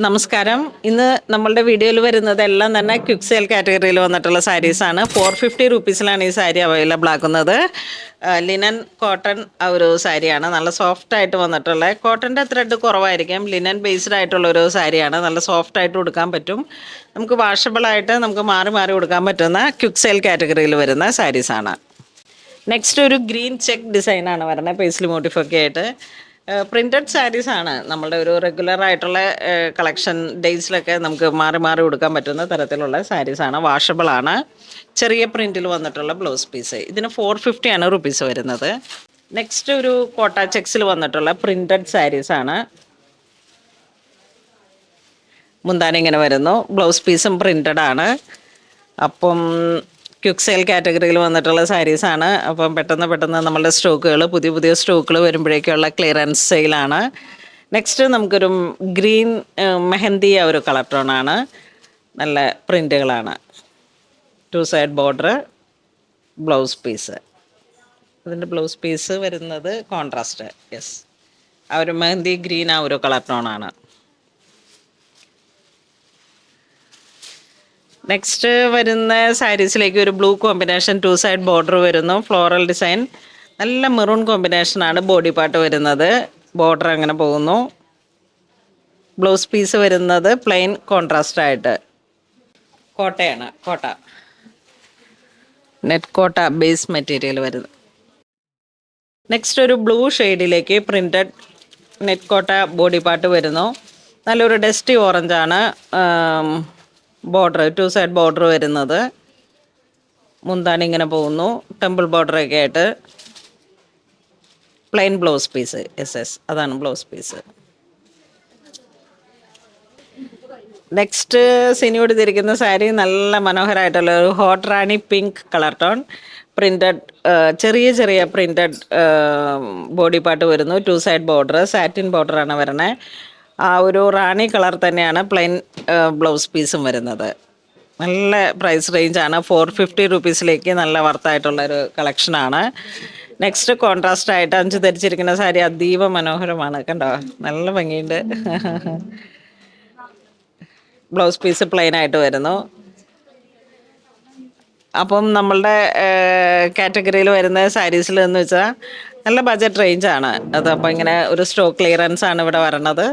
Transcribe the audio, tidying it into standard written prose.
നമസ്കാരം. ഇന്ന് നമ്മളുടെ വീഡിയോയിൽ വരുന്നതെല്ലാം തന്നെ ക്വിക്ക് സെയിൽ കാറ്റഗറിയിൽ വന്നിട്ടുള്ള സാരീസാണ്. 450 റുപ്പീസിലാണ് ഈ സാരി അവൈലബിൾ ആക്കുന്നത്. ലിനൻ കോട്ടൺ ഒരു സാരിയാണ്. നല്ല സോഫ്റ്റ് ആയിട്ട് വന്നിട്ടുള്ള, കോട്ടൻ്റെ ത്രെഡ് കുറവായിരിക്കും, ലിനൻ ബേസ്ഡ് ആയിട്ടുള്ള ഒരു സാരിയാണ്. നല്ല സോഫ്റ്റ് ആയിട്ട് കൊടുക്കാൻ പറ്റും. നമുക്ക് വാഷബിളായിട്ട് നമുക്ക് മാറി മാറി കൊടുക്കാൻ പറ്റുന്ന ക്വിക്ക് സെയിൽ കാറ്റഗറിയിൽ വരുന്ന സാരീസാണ്. നെക്സ്റ്റ് ഒരു ഗ്രീൻ ചെക്ക് ഡിസൈനാണ് വരുന്നത്, പേസ്ലി മോട്ടിഫൊക്കെ ആയിട്ട്. പ്രിൻറ്റഡ് സാരീസാണ് നമ്മളുടെ ഒരു റെഗുലർ ആയിട്ടുള്ള കളക്ഷൻ ഡേയ്സിലൊക്കെ നമുക്ക് മാറി മാറി കൊടുക്കാൻ പറ്റുന്ന തരത്തിലുള്ള സാരീസാണ്. വാഷബിളാണ്. ചെറിയ പ്രിൻറ്റിൽ വന്നിട്ടുള്ള ബ്ലൗസ് പീസ്. ഇതിന് 450 ആണ് റുപ്പീസ് വരുന്നത്. നെക്സ്റ്റ് ഒരു കോട്ട ചെക്സിൽ വന്നിട്ടുള്ള പ്രിൻറ്റഡ് സാരീസാണ്. മുന്താനി ഇങ്ങനെ വരുന്നു. ബ്ലൗസ് പീസും പ്രിൻറ്റഡ് ആണ്. അപ്പം ക്വിക്ക് സെയിൽ കാറ്റഗറിയിൽ വന്നിട്ടുള്ള സാരീസാണ്. അപ്പം പെട്ടെന്ന് നമ്മളുടെ സ്റ്റോക്കുകൾ, പുതിയ സ്റ്റോക്കുകൾ വരുമ്പോഴേക്കുള്ള ക്ലിയറൻസ് സെയിലാണ്. നെക്സ്റ്റ് നമുക്കൊരു ഗ്രീൻ മെഹന്തി ഒരു കളർ ടോണാണ്. നല്ല പ്രിൻറ്റുകളാണ്. 2 സൈഡ് ബോർഡർ, ബ്ലൗസ് പീസ്. അതിൻ്റെ ബ്ലൗസ് പീസ് വരുന്നത് കോൺട്രാസ്റ്റ്. യെസ്, ആ ഒരു മെഹന്തി ഗ്രീൻ ആ ഒരു കളർ ടോണാണ്. നെക്സ്റ്റ് വരുന്ന സാരീസിലേക്ക് ഒരു ബ്ലൂ കോമ്പിനേഷൻ, 2 സൈഡ് ബോർഡർ വരുന്നു, ഫ്ലോറൽ ഡിസൈൻ. നല്ല മെറൂൺ കോമ്പിനേഷനാണ് ബോഡി പാർട്ട് വരുന്നത്. ബോർഡർ അങ്ങനെ പോകുന്നു. ബ്ലൗസ് പീസ് വരുന്നത് പ്ലെയിൻ കോൺട്രാസ്റ്റ് ആയിട്ട് കോട്ടയാണ്. Kota net Kota base material വരുന്നത്. നെക്സ്റ്റ് ഒരു ബ്ലൂ ഷെയ്ഡിലേക്ക് printed net Kota body part വരുന്നു. നല്ലൊരു ഡസ്റ്റി ഓറഞ്ചാണ് ബോർഡർ, 2 സൈഡ് ബോർഡർ വരുന്നത്. മുന്താനി ഇങ്ങനെ പോകുന്നു, ടെമ്പിൾ ബോർഡറൊക്കെ ആയിട്ട്. Plain blouse piece. എസ് അതാണ് ബ്ലൗസ് പീസ്. നെക്സ്റ്റ് സിനിയോട് തിരിക്കുന്ന സാരി നല്ല മനോഹരമായിട്ടുള്ള ഒരു ഹോട്ട് റാണി പിങ്ക് കളർ ടോൺ. പ്രിൻറ്റഡ്, ചെറിയ പ്രിൻറ്റഡ് ബോഡി പാർട്ട് വരുന്നു. 2 സൈഡ് ബോർഡർ, സാറ്റിൻ ബോർഡറാണ് വരണേ. ആ ഒരു റാണി കളർ തന്നെയാണ് പ്ലെയിൻ ബ്ലൗസ് പീസും വരുന്നത്. നല്ല പ്രൈസ് റേഞ്ചാണ്. 450 റുപ്പീസിലേക്ക് നല്ല വർത്തായിട്ടുള്ളൊരു കളക്ഷനാണ്. നെക്സ്റ്റ് കോൺട്രാസ്റ്റ് ആയിട്ട് അഞ്ച് ധരിച്ചിരിക്കുന്ന സാരി അതീവ മനോഹരമാണ്. കണ്ടോ, നല്ല ഭംഗിയുണ്ട്. ബ്ലൗസ് പീസ് പ്ലെയിൻ ആയിട്ട് വരുന്നു. അപ്പം നമ്മളുടെ കാറ്റഗറിയിൽ വരുന്ന സാരീസിൽ എന്ന് വെച്ചാൽ നല്ല ബഡ്ജറ്റ് റേഞ്ചാണ് അത്. അപ്പോൾ ഇങ്ങനെ ഒരു സ്റ്റോക്ക് ക്ലിയറൻസ് ആണ് ഇവിടെ വരണത്.